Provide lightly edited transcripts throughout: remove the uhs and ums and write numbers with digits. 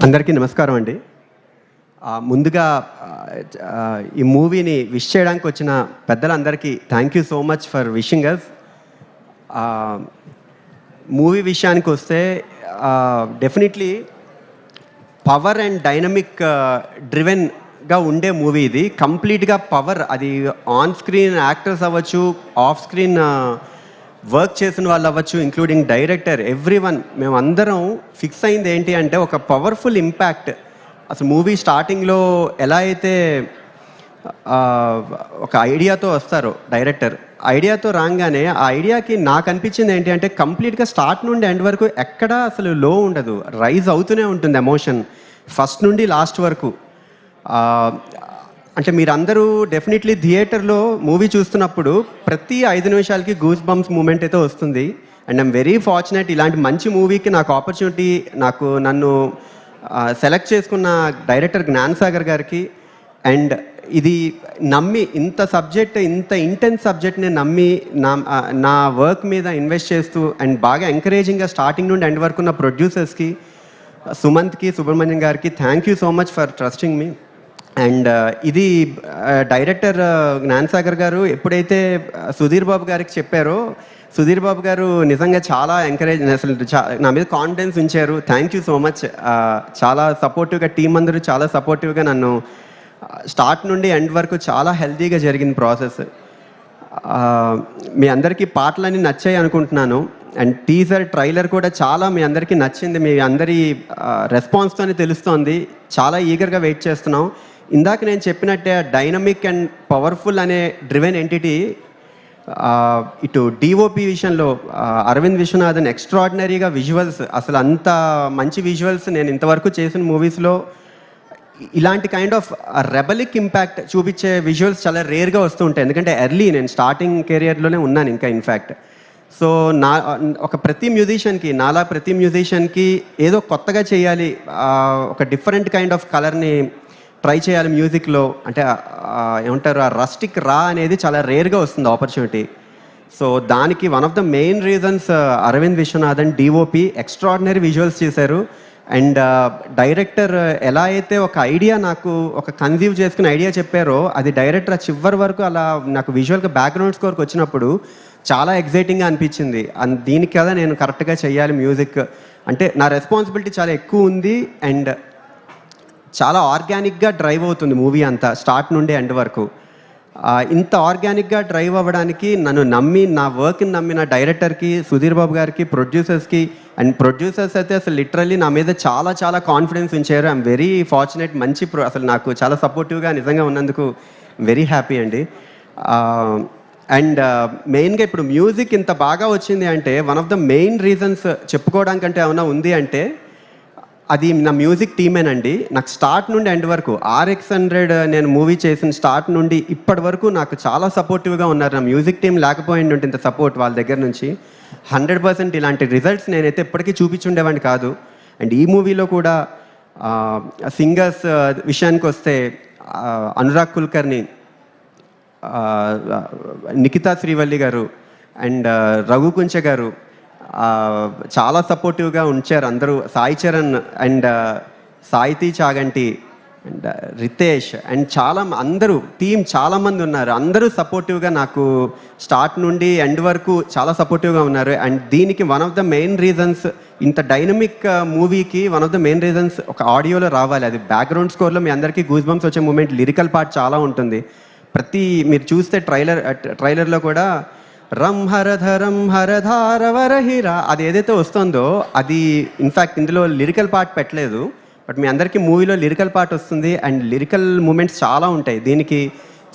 అందరికీ నమస్కారం అండి. ముందుగా ఈ మూవీని విష్ చేయడానికి వచ్చిన పెద్దలందరికీ thank you so much for wishing us. Movie విషయానికి వస్తే డెఫినెట్లీ పవర్ అండ్ డైనమిక్ డ్రివెన్గా ఉండే మూవీ ఇది. కంప్లీట్గా పవర్, అది ఆన్ స్క్రీన్ యాక్టర్స్ అవ్వచ్చు, ఆఫ్ స్క్రీన్ వర్క్ చేసిన వాళ్ళు అవ్వచ్చు, ఇంక్లూడింగ్ డైరెక్టర్, ఎవ్రీవన్. మేమందరం ఫిక్స్ అయింది ఏంటి అంటే ఒక పవర్ఫుల్ ఇంపాక్ట్. అసలు మూవీ స్టార్టింగ్లో ఎలా అయితే ఒక ఐడియాతో వస్తారో డైరెక్టర్, ఐడియాతో రాగానే ఆ ఐడియాకి నాకు అనిపించింది ఏంటి అంటే కంప్లీట్గా స్టార్ట్ నుండి ఎండ్ వరకు ఎక్కడా అసలు లో ఉండదు, రైజ్ అవుతూనే ఉంటుంది ఎమోషన్ ఫస్ట్ నుండి లాస్ట్ వరకు. అంటే మీరందరూ డెఫినెట్లీ థియేటర్లో మూవీ చూస్తున్నప్పుడు ప్రతి 5 నిమిషాలకి గూస్ బంప్స్ మూమెంట్ అయితే వస్తుంది. అండ్ ఐమ్ వెరీ ఫార్చునేట్, ఇలాంటి మంచి మూవీకి నాకు ఆపర్చునిటీ, నన్ను సెలెక్ట్ చేసుకున్న డైరెక్టర్ జ్ఞానసాగర్ గారికి, అండ్ ఇది నమ్మి ఇంత ఇంటెన్స్ సబ్జెక్ట్ని నమ్మి నా వర్క్ మీద ఇన్వెస్ట్ చేస్తూ అండ్ బాగా ఎంకరేజింగ్గా స్టార్టింగ్ నుండి ఎండ్ వరకు ఉన్న ప్రొడ్యూసర్స్కి, సుమంత్కి, సుబ్రహ్మణ్యం గారికి thank you so much for trusting me. And ఇది డైరెక్టర్ జ్ఞానసాగర్ గారు ఎప్పుడైతే సుధీర్ బాబు గారికి చెప్పారో, సుధీర్ బాబు గారు నిజంగా చాలా ఎంకరేజ్, అసలు నా మీద కాన్ఫిడెన్స్ ఉంచారు. Thank you so much. చాలా సపోర్టివ్గా, టీం అందరూ చాలా సపోర్టివ్గా నన్ను స్టార్ట్ నుండి ఎండ్ వరకు చాలా హెల్తీగా జరిగింది ప్రాసెస్. మీ అందరికీ పాటలన్నీ నచ్చాయి అనుకుంటున్నాను. అండ్ టీజర్, ట్రైలర్ కూడా చాలా మీ అందరికీ నచ్చింది. మీ అందరి రెస్పాన్స్తోనే తెలుస్తోంది. చాలా ఈగర్గా వెయిట్ చేస్తున్నాం. ఇందాక నేను చెప్పినట్టే డైనమిక్ అండ్ పవర్ఫుల్ అనే డ్రివెన్ ఎంటిటీ ఇటు డిఓపి విషయంలో అరవింద్ విశ్వనాథన్ ఎక్స్ట్రాడినరీగా విజువల్స్, అసలు అంత మంచి విజువల్స్ నేను ఇంతవరకు చేసిన మూవీస్లో ఇలాంటి కైండ్ ఆఫ్ రెబలిక్ ఇంపాక్ట్ చూపించే విజువల్స్ చాలా రేర్గా వస్తూ ఉంటాయి. ఎందుకంటే ఎర్లీ నేను స్టార్టింగ్ కెరియర్లోనే ఉన్నాను ఇంకా ఇన్ఫ్యాక్ట్. సో ప్రతి మ్యూజిషియన్కి ఏదో కొత్తగా చేయాలి, ఒక డిఫరెంట్ కైండ్ ఆఫ్ కలర్ని ట్రై చేయాలి మ్యూజిక్లో. అంటే ఏమంటారు, ఆ రస్టిక్ అనేది చాలా రేర్గా వస్తుంది ఆపర్చునిటీ. సో దానికి one of the main reasons Aravind Viswanathan DOP extraordinary visuals చేశారు. అండ్ డైరెక్టర్ ఎలా అయితే ఒక ఐడియా నాకు ఒక కన్సీవ్ చేసుకుని ఐడియా చెప్పారో, అది డైరెక్టర్ ఆ చివరి వరకు అలా నాకు విజువల్గా బ్యాక్గ్రౌండ్ స్కోర్కి వచ్చినప్పుడు చాలా ఎగ్జైటింగ్గా అనిపించింది. దీనికి కదా నేను కరెక్ట్గా చేయాలి మ్యూజిక్ అంటే. నా రెస్పాన్సిబిలిటీ చాలా ఎక్కువ ఉంది అండ్ చాలా ఆర్గానిక్గా డ్రైవ్ అవుతుంది మూవీ అంతా స్టార్ట్ నుండి ఎండ్ వరకు. ఇంత ఆర్గానిక్గా డ్రైవ్ అవ్వడానికి నన్ను నమ్మి, నా వర్క్ని నమ్మి నా డైరెక్టర్కి, సుధీర్ బాబు గారికి, ప్రొడ్యూసర్స్కి, అండ్ ప్రొడ్యూసర్స్ అయితే అసలు లిటరల్లీ నా మీద చాలా చాలా కాన్ఫిడెన్స్ ఉంచారు. I'm very fortunate. అసలు నాకు చాలా సపోర్టివ్గా నిజంగా ఉన్నందుకు వెరీ హ్యాపీ అండి. అండ్ మెయిన్గా ఇప్పుడు మ్యూజిక్ ఇంత బాగా వచ్చింది అంటే one of the main reasons చెప్పుకోవడానికంటే ఏమైనా ఉంది అంటే అది నా మ్యూజిక్ టీమేనండి. నాకు స్టార్ట్ నుండి ఎండ్ వరకు RX100 నేను మూవీ చేసిన స్టార్ట్ నుండి ఇప్పటి వరకు నాకు చాలా సపోర్టివ్గా ఉన్నారు. నా మ్యూజిక్ టీం లేకపోయింది ఉంటే ఇంత సపోర్ట్ వాళ్ళ దగ్గర నుంచి 100% ఇలాంటి రిజల్ట్స్ నేనైతే ఎప్పటికీ చూపించుండేవాడిని కాదు. అండ్ ఈ మూవీలో కూడా సింగర్స్ విషయానికి వస్తే అనురాగ్ కుల్కర్ని, నిఖితా శ్రీవల్లి గారు అండ్ రఘు కుంచె గారు చాలా సపోర్టివ్గా ఉంచారు అందరూ. Sai Charan and Saithi Chaganti and Ritesh and అందరూ టీం చాలామంది ఉన్నారు. అందరూ సపోర్టివ్గా నాకు స్టార్ట్ నుండి ఎండ్ వరకు చాలా సపోర్టివ్గా ఉన్నారు. అండ్ దీనికి one of the main reasons, ఇంత డైనమిక్ మూవీకి one of the main reasons ఒక ఆడియోలో రావాలి. అది బ్యాక్గ్రౌండ్ స్కోర్లో మీ అందరికీ గూస్ బంప్స్ వచ్చే మూమెంట్, లిరికల్ పార్ట్ చాలా ఉంటుంది. మీరు చూస్తే ట్రైలర్లో కూడా రమ్ హరధరం హరధారవరహిరా అది ఏదైతే వస్తుందో అది ఇన్ఫ్యాక్ట్ ఇందులో లిరికల్ పార్ట్ పెట్టలేదు, బట్ మీ అందరికీ మూవీలో లిరికల్ పార్ట్ వస్తుంది. అండ్ లిరికల్ మూమెంట్స్ చాలా ఉంటాయి. దీనికి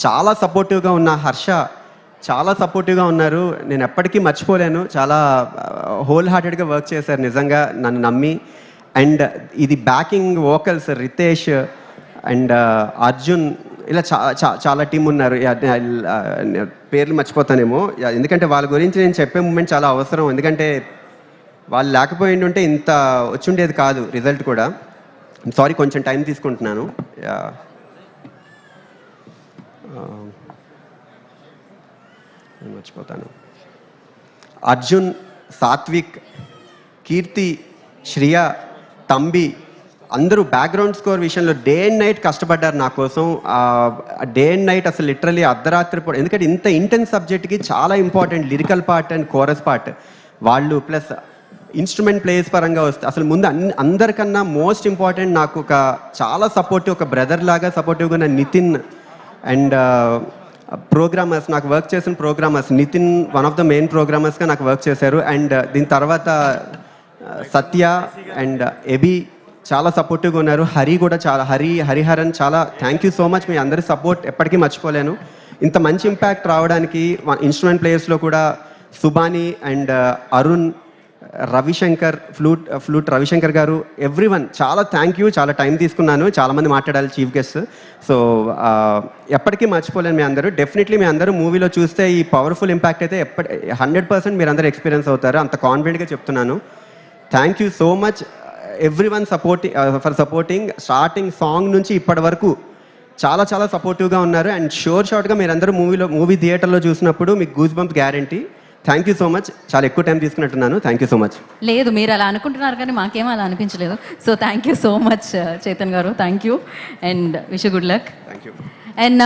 చాలా సపోర్టివ్గా ఉన్న హర్ష చాలా సపోర్టివ్గా ఉన్నారు. నేను ఎప్పటికీ మర్చిపోలేను. చాలా హోల్ హార్టెడ్గా వర్క్ చేశారు నిజంగా నన్ను నమ్మి. అండ్ ఇది backing vocals Ritesh and Arjun, ఇలా చాలా టీం ఉన్నారు. పేర్లు మర్చిపోతానేమో, ఎందుకంటే వాళ్ళ గురించి నేను చెప్పే మూమెంట్ చాలా అవసరం. ఎందుకంటే వాళ్ళు లేకపోయింది ఉంటే ఇంత వచ్చుండేది కాదు రిజల్ట్ కూడా. సారీ, కొంచెం టైం తీసుకుంటున్నాను. మర్చిపోతాను. అర్జున్, సాత్విక్, కీర్తి, శ్రియ, తంబి, అందరూ బ్యాక్గ్రౌండ్ స్కోర్ విషయంలో డే అండ్ నైట్ కష్టపడ్డారు నా కోసం. డే అండ్ నైట్ అసలు లిటరలీ అర్ధరాత్రి పూట, ఎందుకంటే ఇంత ఇంటెన్స్ సబ్జెక్ట్కి చాలా important lyrical part and chorus part వాళ్ళు, ప్లస్ ఇన్స్ట్రుమెంట్ ప్లేయర్స్ పరంగా వస్తే అసలు ముందు అందరికన్నా మోస్ట్ ఇంపార్టెంట్ నాకు ఒక చాలా సపోర్టివ్, ఒక బ్రదర్ లాగా సపోర్టివ్గా ఉన్న నితిన్ అండ్ ప్రోగ్రామర్స్, నాకు వర్క్ చేసిన programmers, Nitin one of the main ప్రోగ్రామర్స్గా నాకు వర్క్ చేశారు. అండ్ దీని తర్వాత సత్య అండ్ ఎబి చాలా సపోర్టివ్గా ఉన్నారు. హరి కూడా చాలా, హరిహరన్ చాలా థ్యాంక్ యూ సో మచ్. మీ అందరి సపోర్ట్ ఎప్పటికీ మర్చిపోలేను. ఇంత మంచి ఇంపాక్ట్ రావడానికి ఇన్స్ట్రుమెంట్ ప్లేయర్స్లో కూడా సుబాని అండ్ అరుణ్, రవిశంకర్, ఫ్లూట్ రవిశంకర్ గారు, ఎవ్రీవన్ చాలా థ్యాంక్ యూ. చాలా టైం తీసుకున్నాను, చాలామంది మాట్లాడాలి చీఫ్ గెస్ట్. సో ఎప్పటికీ మర్చిపోలేను. మీ అందరూ డెఫినెట్లీ మీ అందరూ మూవీలో చూస్తే ఈ పవర్ఫుల్ ఇంపాక్ట్ అయితే 100% మీరు అందరూ ఎక్స్పీరియన్స్ అవుతారు, అంత కాన్ఫిడెంట్గా చెప్తున్నాను. Thank you so much everyone for supporting. Starting song నుంచి ఇప్పటి వరకు చాలా చాలా సపోర్టివ్గా ఉన్నారు. అండ్ షార్ట్గా మీరందరూ మూవీ థియేటర్లో చూసినప్పుడు మీకు goose bumps guarantee. Thank you so much. చాలా ఎక్కువ టైం తీసుకున్నట్టున్నాను. Thank you so much. లేదు, మీరు అలా అనుకుంటున్నారు కానీ మాకేమో అలా అనిపించలేదు. So thank you so much Chetan garu, thank you and wish good luck. Thank you. And